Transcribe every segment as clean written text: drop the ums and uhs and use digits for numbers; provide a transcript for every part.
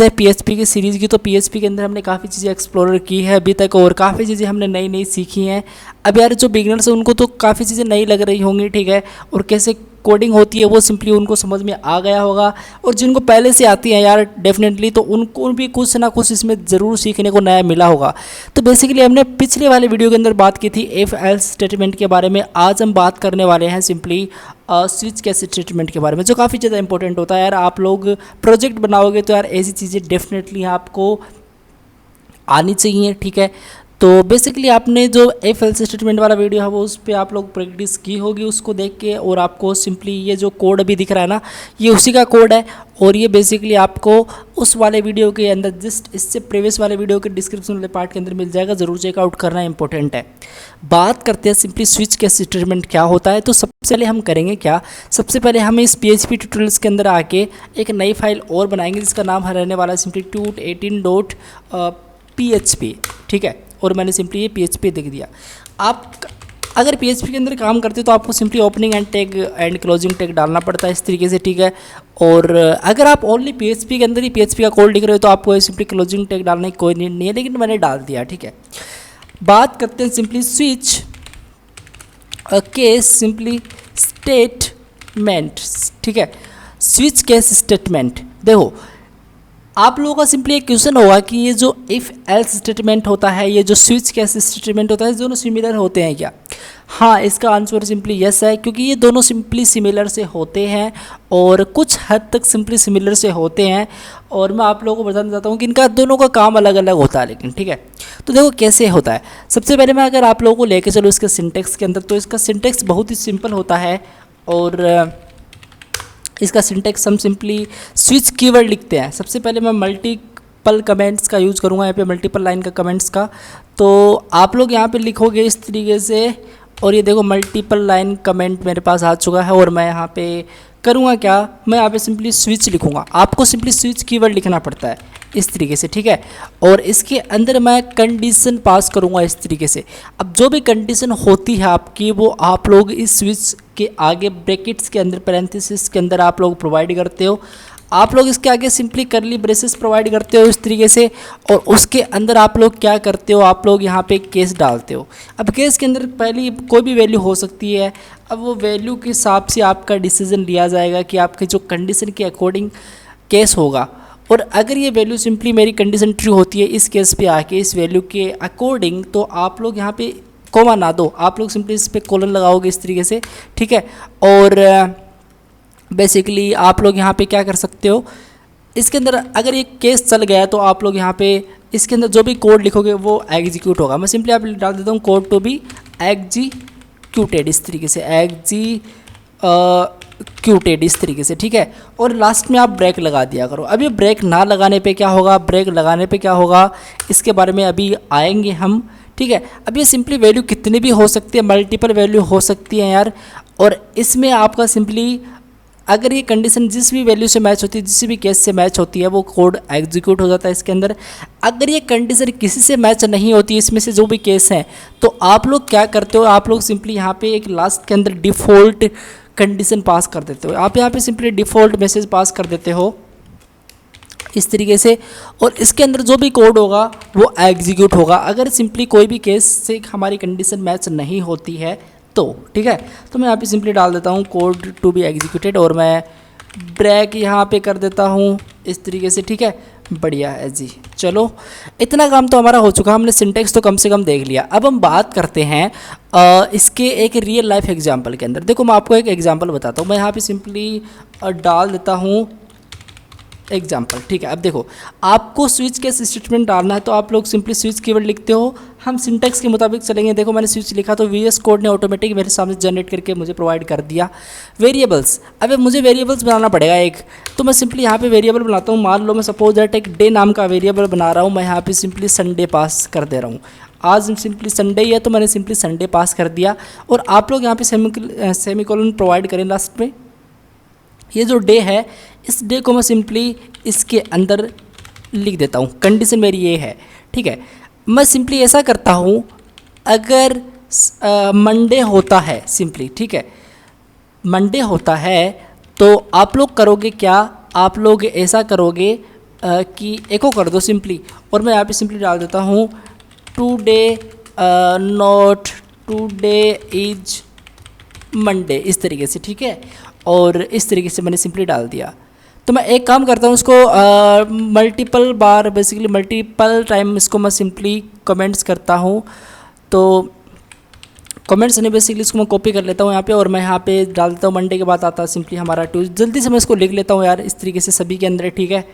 है पीएचपी की सीरीज़ की। तो पीएचपी के अंदर हमने काफ़ी चीज़ें एक्सप्लोर की है अभी तक और काफ़ी चीज़ें हमने नई नई सीखी हैं। अब यार जो बिगनर्स हैं उनको तो काफ़ी चीज़ें नई लग रही होंगी, ठीक है, और कैसे कोडिंग होती है वो सिंपली उनको समझ में आ गया होगा। और जिनको पहले से आती है यार डेफिनेटली तो उनको भी कुछ ना कुछ इसमें ज़रूर सीखने को नया मिला होगा। तो बेसिकली हमने पिछले वाले वीडियो के अंदर बात की थी इफ़ एल्स स्टेटमेंट के बारे में। आज हम बात करने वाले हैं सिंपली स्विच केस स्टेटमेंट के बारे में, जो काफ़ी ज़्यादा इंपॉर्टेंट होता है। यार आप लोग प्रोजेक्ट बनाओगे तो यार ऐसी चीज़ें डेफिनेटली आपको आनी चाहिए, ठीक है। तो बेसिकली आपने जो इफ एल्स स्टेटमेंट वाला वीडियो है वो उस पर आप लोग प्रैक्टिस की होगी उसको देख के, और आपको सिंपली ये जो कोड अभी दिख रहा है ना ये उसी का कोड है। और ये बेसिकली आपको उस वाले वीडियो के अंदर जस्ट इससे प्रीवियस वाले वीडियो के डिस्क्रिप्शन वाले पार्ट के अंदर मिल जाएगा, ज़रूर चेकआउट करना इंपॉर्टेंट है। बात करते हैं सिंपली स्विच केस स्टेटमेंट क्या होता है। तो सबसे पहले हम करेंगे क्या, सबसे पहले हम इस PHP ट्यूटोरियल्स के अंदर आके एक नई फाइल और बनाएंगे जिसका नाम रहने वाला है सिंपली tut18.php, ठीक है। और मैंने सिंपली ये PHP लिख दिया। आप अगर PHP के अंदर काम करते हो तो आपको simply opening and tag and closing tag डालना पड़ता है इस तरीके से, ठीक है। और अगर आप ओनली PHP के अंदर ही PHP का कोड लिख रहे हो तो आपको सिंपली क्लोजिंग टैग डालने की कोई नीड नहीं है, लेकिन मैंने डाल दिया, ठीक है। बात करते हैं simply switch case simply statement, ठीक है। स्विच केस स्टेटमेंट, देखो आप लोगों का सिंपली एक क्वेश्चन होगा कि ये जो इफ़ एल्स स्टेटमेंट होता है, ये जो स्विच केस स्टेटमेंट होता है, दोनों सिमिलर होते हैं क्या? हाँ, इसका आंसर सिंपली यस है, क्योंकि ये दोनों सिंपली सिमिलर से होते हैं और कुछ हद तक सिंपली सिमिलर से होते हैं। और मैं आप लोगों को बताना चाहता हूँ कि इनका दोनों का काम अलग अलग होता है, लेकिन ठीक है। तो देखो कैसे होता है। सबसे पहले मैं अगर आप लोगों को लेके चलो इसके सिंटेक्स के अंदर, तो इसका सिंटेक्स बहुत ही सिंपल होता है। और इसका सिंटेक्स हम सिंपली स्विच कीवर्ड लिखते हैं। सबसे पहले मैं मल्टीपल कमेंट्स का यूज़ करूँगा यहाँ पे, मल्टीपल लाइन का कमेंट्स का। तो आप लोग यहाँ पे लिखोगे इस तरीके से, और ये देखो मल्टीपल लाइन कमेंट मेरे पास आ चुका है। और मैं यहाँ पे करूँगा क्या, मैं यहाँ पे सिंपली स्विच लिखूँगा। आपको सिंपली स्विच कीवर्ड लिखना पड़ता है इस तरीके से, ठीक है। और इसके अंदर मैं कंडीशन पास करूँगा इस तरीके से। अब जो भी कंडीशन होती है आपकी वो आप लोग इस स्विच के आगे ब्रैकेट्स के अंदर पैरेंथेसिस के अंदर आप लोग प्रोवाइड करते हो। आप लोग इसके आगे सिंपली करली ब्रेसेस प्रोवाइड करते हो इस तरीके से। और उसके अंदर आप लोग क्या करते हो, आप लोग यहाँ पे केस डालते हो। अब केस के अंदर पहली कोई भी वैल्यू हो सकती है। अब वो वैल्यू के हिसाब से आपका डिसीजन लिया जाएगा कि आपके जो कंडीशन के अकॉर्डिंग केस होगा। और अगर ये वैल्यू सिंपली मेरी कंडीशन ट्रू होती है इस केस पे आके इस वैल्यू के अकॉर्डिंग, तो आप लोग यहाँ पे कोमा ना दो, आप लोग सिंपली इस पर कोलन लगाओगे इस तरीके से, ठीक है। और बेसिकली आप लोग यहाँ पे क्या कर सकते हो, इसके अंदर अगर ये केस चल गया तो आप लोग यहाँ पे इसके अंदर जो भी कोड लिखोगे वो एग्जीक्यूट होगा। मैं सिंपली आप डाल देता हूँ कोड टू बी एग्जीक्यूटेड इस तरीके से, एग्जीक्यूटेड इस तरीके से, ठीक है। और लास्ट में आप ब्रेक लगा दिया करो। अब ये ब्रेक ना लगाने पे क्या होगा, ब्रेक लगाने पे क्या होगा, इसके बारे में अभी आएंगे हम, ठीक है। अब ये सिंपली वैल्यू कितनी भी हो सकती है, मल्टीपल वैल्यू हो सकती है यार। और इसमें आपका सिंपली अगर ये कंडीशन जिस भी वैल्यू से मैच होती है, जिस भी केस से मैच होती है, वो कोड एग्जीक्यूट हो जाता है इसके अंदर। अगर ये कंडीशन किसी से मैच नहीं होती है, इसमें से जो भी केस हैं, तो आप लोग क्या करते हो, आप लोग सिंपली यहाँ पे एक लास्ट के अंदर डिफ़ॉल्ट कंडीशन पास कर देते हो। आप यहाँ पे सिंपली डिफ़ॉल्ट मैसेज पास कर देते हो इस तरीके से। और इसके अंदर जो भी कोड होगा वो एग्जीक्यूट होगा अगर सिंपली कोई भी केस से हमारी कंडीशन मैच नहीं होती है तो, ठीक है। तो मैं यहाँ पे सिंपली डाल देता हूँ कोड टू बी एग्जीक्यूटेड और मैं ब्रेक यहाँ पे कर देता हूँ इस तरीके से, ठीक है। बढ़िया है जी, चलो इतना काम तो हमारा हो चुका, हमने सिंटेक्स तो कम से कम देख लिया। अब हम बात करते हैं इसके एक रियल लाइफ एग्जांपल के अंदर। देखो मैं आपको एक एग्जांपल बताता हूँ। मैं यहाँ पे सिंपली डाल देता हूँ एग्जाम्पल, ठीक है। अब देखो आपको स्विच केस स्टेटमेंट डालना है तो आप लोग सिंपली स्विच कीवर्ड लिखते हो। हम सिंटेक्स के मुताबिक चलेंगे। देखो मैंने स्विच लिखा तो VS कोड ने ऑटोमेटिक मेरे सामने जनरेट करके मुझे प्रोवाइड कर दिया वेरिएबल्स। अब मुझे वेरिएबल्स बनाना पड़ेगा एक, तो मैं सिंपली यहाँ पे वेरिएबल बनाता हूँ। मान लो मैं सपोज दैट एक डे नाम का वेरिएबल बना रहा हूँ। मैं यहाँ पे सिंपली संडे पास कर दे रहा हूँ। आज सिंपली संडे ही है तो मैंने सिंपली संडे पास कर दिया। और आप लोग यहाँ पे सेमीकोलन प्रोवाइड करें लास्ट में। ये जो डे है इस डे को मैं सिंपली इसके अंदर लिख देता हूँ। कंडीशन मेरी ये है, ठीक है। मैं सिंपली ऐसा करता हूँ, अगर मंडे होता है सिंपली, ठीक है, मंडे होता है तो आप लोग करोगे क्या, आप लोग ऐसा करोगे कि एको कर दो सिंपली, और मैं यहाँ पे सिंपली डाल देता हूँ today not today is Monday, इस तरीके से, ठीक है। और इस तरीके से मैंने सिंपली डाल दिया। तो मैं एक काम करता हूँ, इसको मल्टीपल बार, बेसिकली मल्टीपल टाइम इसको मैं सिंपली कमेंट्स करता हूँ। तो कमेंट्स नहीं, बेसिकली इसको मैं कॉपी कर लेता हूँ यहाँ पे, और मैं यहाँ पे डाल देता हूँ मंडे के बाद आता है सिंपली हमारा ट्यूसडे। जल्दी से मैं इसको लिख लेता हूँ यार, इस तरीके से सभी के अंदर, ठीक है।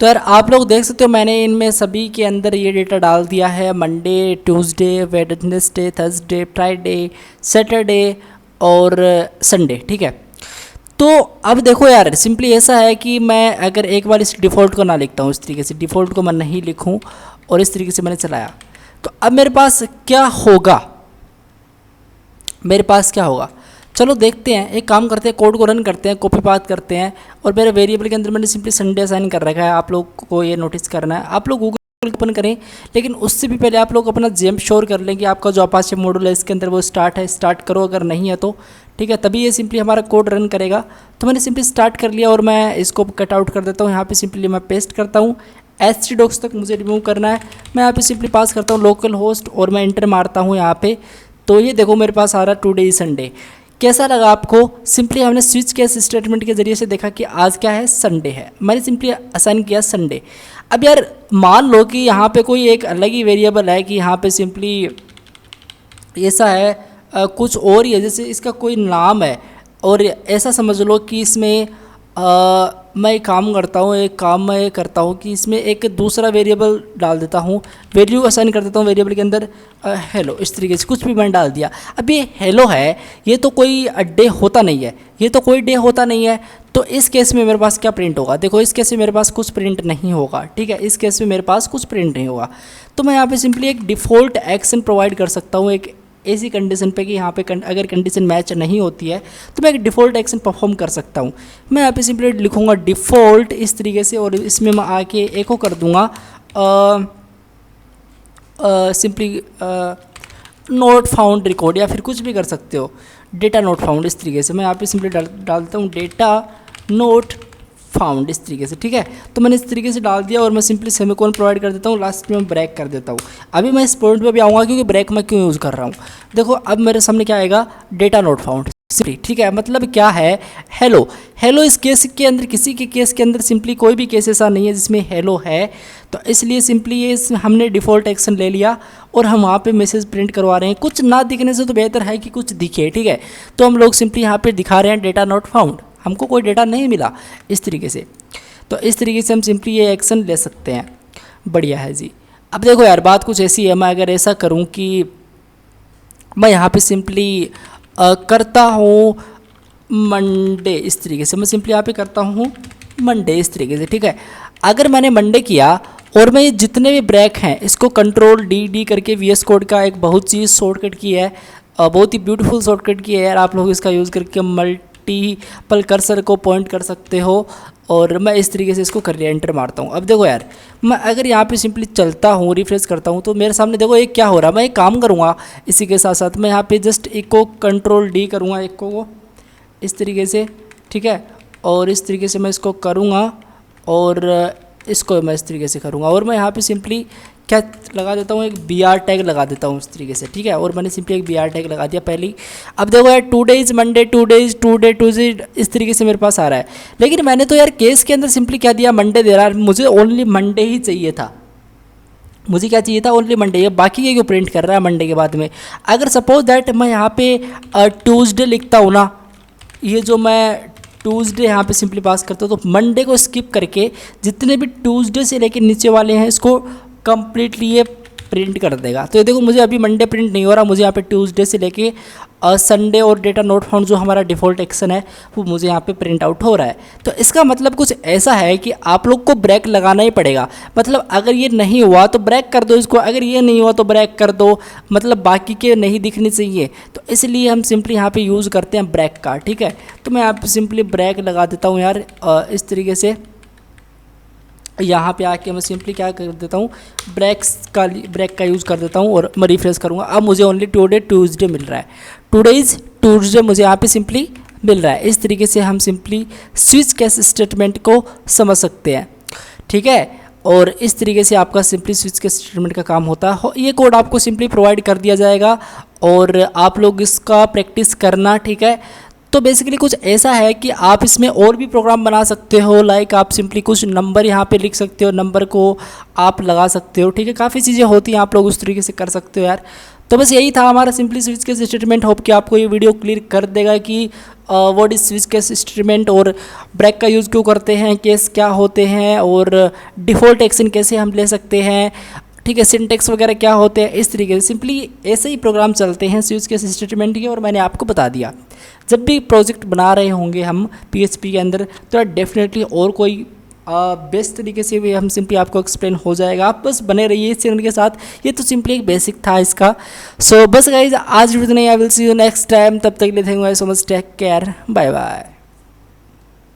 तो यार आप लोग देख सकते हो मैंने इनमें सभी के अंदर ये डेटा डाल दिया है, Monday, Tuesday, Wednesday, Thursday, Friday, Saturday और संडे, ठीक है। तो अब देखो यार, सिंपली ऐसा है कि मैं अगर एक बार इस डिफ़ॉल्ट को ना लिखता हूँ, इस तरीके से डिफ़ॉल्ट को मैं नहीं लिखूँ और इस तरीके से मैंने चलाया, तो अब मेरे पास क्या होगा, मेरे पास क्या होगा, चलो देखते हैं। एक काम करते हैं, कोड को रन करते हैं, कॉपी पाथ करते हैं, और मेरे वेरिएबल के अंदर मैंने सिंपली संडे असाइन कर रखा है। आप लोग को ये नोटिस करना है, आप लोग गूगल ओपन करें, लेकिन उससे भी पहले आप लोग अपना जेम श्योर कर लें कि आपका जो अपाचे मॉड्यूल है इसके अंदर वो स्टार्ट है। स्टार्ट करो, अगर नहीं है तो ठीक है, तभी ये सिंपली हमारा कोड रन करेगा। तो मैंने सिंपली स्टार्ट कर लिया और मैं इसको कट आउट कर देता हूँ। यहाँ पे सिंपली मैं पेस्ट करता हूँ, htdocs तक मुझे रिमूव करना है। मैं यहाँ पे सिंपली पास करता हूँ लोकल होस्ट और मैं इंटर मारता हूँ यहाँ पे। तो ये देखो मेरे पास आ रहा टुडे संडे। कैसा लगा आपको? सिंपली हमने स्विच केस स्टेटमेंट के जरिए से देखा कि आज क्या है, संडे है। मैंने सिंपली असाइन किया संडे। अब यार मान लो कि यहाँ पे कोई एक अलग ही वेरिएबल है कि यहाँ पे सिंपली ऐसा है कुछ और ही है, जैसे इसका कोई नाम है और ऐसा समझ लो कि इसमें मैं एक काम करता हूँ, मैं करता हूँ कि इसमें एक दूसरा वेरिएबल डाल देता हूँ, वैल्यू असाइन कर देता हूँ वेरिएबल के अंदर हेलो, इस तरीके से कुछ भी मैंने डाल दिया। अब ये हेलो है, ये तो कोई डे होता नहीं है, ये तो कोई डे होता नहीं है। तो इस केस में मेरे पास क्या प्रिंट होगा? देखो इस केस में मेरे पास कुछ प्रिंट नहीं होगा, ठीक है, इस केस में मेरे पास कुछ प्रिंट नहीं होगा। तो मैं यहाँ पे सिंपली एक डिफ़ॉल्ट एक्शन प्रोवाइड कर सकता हूँ एक ऐसी कंडीशन पे कि यहाँ पे अगर कंडीशन मैच नहीं होती है तो मैं एक डिफ़ॉल्ट एक्शन परफॉर्म कर सकता हूँ। मैं यहाँ पे सिंपली लिखूँगा डिफ़ॉल्ट इस तरीके से, और इसमें मैं आके एको कर दूँगा सिंपली नोट फाउंड रिकॉर्ड, या फिर कुछ भी कर सकते हो, डेटा नोट फाउंड, इस तरीके से मैं यहाँ पे सिंपली डालता हूँ डेटा नोट फाउंड, इस तरीके से, ठीक है। तो मैंने इस तरीके से डाल दिया और मैं सिंपली सेमीकोलन प्रोवाइड कर देता हूँ, लास्ट में मैं ब्रेक कर देता हूँ। अभी मैं इस पॉइंट पे भी आऊँगा क्योंकि ब्रेक मैं क्यों यूज़ कर रहा हूँ। देखो अब मेरे सामने क्या आएगा, डेटा नोट फाउंड सिंपली, ठीक है। मतलब क्या है, हेलो। हेलो इस केस के अंदर, किसी के केस के अंदर सिंपली कोई भी केस ऐसा नहीं है जिसमें हेलो है, तो इसलिए सिंपली ये हमने डिफ़ॉल्ट एक्शन ले लिया और हम वहाँ पे मैसेज प्रिंट करवा रहे हैं। कुछ ना दिखने से तो बेहतर है कि कुछ दिखे, ठीक है। तो हम लोग सिंपली यहाँ पे दिखा रहे हैं डेटा नॉट फाउंड, हमको कोई डेटा नहीं मिला, इस तरीके से। तो इस तरीके से हम सिंपली ये एक्शन ले सकते हैं। बढ़िया है जी। अब देखो यार बात कुछ ऐसी है, मैं अगर ऐसा करूँ कि मैं यहाँ पे सिंपली करता हूँ मंडे, इस तरीके से मैं सिंपली यहाँ पे करता हूँ मंडे, इस तरीके से, ठीक है। अगर मैंने मंडे किया और मैं ये जितने भी ब्रेक हैं इसको कंट्रोल डी करके VS कोड का एक बहुत चीज़ शॉर्टकट की है, बहुत ही ब्यूटीफुल शॉर्टकट की है यार। आप लोग इसका यूज़ करके मल्टीपल कर्सर को पॉइंट कर सकते हो, और मैं इस तरीके से इसको कर लिया, एंटर मारता हूँ। अब देखो यार मैं अगर यहाँ पे सिंपली चलता हूँ, रिफ्रेश करता हूँ, तो मेरे सामने देखो एक क्या हो रहा है। मैं एक काम करूँगा इसी के साथ साथ, मैं यहाँ पे जस्ट इको कंट्रोल डी करूँगा, इको को इस तरीके से, ठीक है। और इस तरीके से मैं इसको करूँगा और इसको मैं इस तरीके से करूँगा, और मैं यहाँ पे सिंपली क्या लगा देता हूँ, एक BR टैग लगा देता हूँ इस तरीके से, ठीक है। और मैंने सिंपली एक BR टैग लगा दिया पहले ही। अब देखो यार टुडे इज़ मंडे, टुडे इस तरीके से मेरे पास आ रहा है। लेकिन मैंने तो यार केस के अंदर सिंपली क्या दिया, मंडे दे रहा है। मुझे ओनली मंडे ही चाहिए था, मुझे क्या चाहिए था, ओनली मंडे। ये बाकी के क्यों प्रिंट कर रहा है मंडे के बाद में? अगर सपोज दैट मैं यहाँ पे ट्यूसडे लिखता हूँ ना, ये जो मैं ट्यूसडे यहाँ पे सिंपली पास करता हूँ, तो मंडे को स्किप करके जितने भी ट्यूसडे से लेकर नीचे वाले हैं इसको कंप्लीटली ये प्रिंट कर देगा। तो ये देखो मुझे अभी मंडे प्रिंट नहीं हो रहा, मुझे यहाँ पे ट्यूसडे से लेके संडे और डेटा नोट फाउंड जो हमारा डिफ़ॉल्ट एक्शन है वो मुझे यहाँ पे प्रिंट आउट हो रहा है। तो इसका मतलब कुछ ऐसा है कि आप लोग को ब्रेक लगाना ही पड़ेगा। मतलब अगर ये नहीं हुआ तो ब्रेक कर दो इसको, अगर ये नहीं हुआ तो ब्रेक कर दो, मतलब बाकी के नहीं दिखनी चाहिए। तो इसलिए हम सिंपली यहाँ पे यूज़ करते हैं ब्रेक का, ठीक है। तो मैं यहाँ पे सिंपली ब्रेक लगा देता हूँ यार, इस तरीके से। यहाँ पे आके मैं सिंपली क्या कर देता हूँ, ब्रेक का यूज़ कर देता हूँ और मैं रिफ्रेश करूँगा। अब मुझे ओनली ट्यूसडे मिल रहा है, टुडेज़ ट्यूसडे मुझे यहाँ पे सिंपली मिल रहा है। इस तरीके से हम सिंपली स्विच केस स्टेटमेंट को समझ सकते हैं। ठीक है। और इस तरीके से आपका सिंपली स्विच केस स्टेटमेंट का काम होता है। ये कोड आपको सिंपली प्रोवाइड कर दिया जाएगा और आप लोग इसका प्रैक्टिस करना, ठीक है। तो बेसिकली कुछ ऐसा है कि आप इसमें और भी प्रोग्राम बना सकते हो, लाइक आप सिंपली कुछ नंबर यहाँ पे लिख सकते हो, नंबर को आप लगा सकते हो, ठीक है। काफ़ी चीज़ें होती हैं, आप लोग उस तरीके से कर सकते हो यार। तो बस यही था हमारा simply switch case statement. Hope कि आपको ये वीडियो क्लियर कर देगा कि what is switch case statement और ब्रेक का यूज़ क्यों करते हैं, केस क्या होते हैं और डिफ़ॉल्ट एक्शन कैसे हम ले सकते हैं, ठीक है, सिंटेक्स वगैरह क्या होते हैं। इस तरीके से सिंपली ऐसे ही प्रोग्राम चलते हैं स्विच केस स्टेटमेंट के, और मैंने आपको बता दिया। जब भी प्रोजेक्ट बना रहे होंगे हम PHP के अंदर तो डेफिनेटली और कोई बेस्ट तरीके से भी हम सिंपली आपको एक्सप्लेन हो जाएगा। आप बस बने रहिए इस चैनल के साथ। ये तो सिंपली एक बेसिक था इसका। सो बस गाइज आज वीडियो नहीं, I will see you next time. तब तक के लिए thank you so much, take care, bye bye.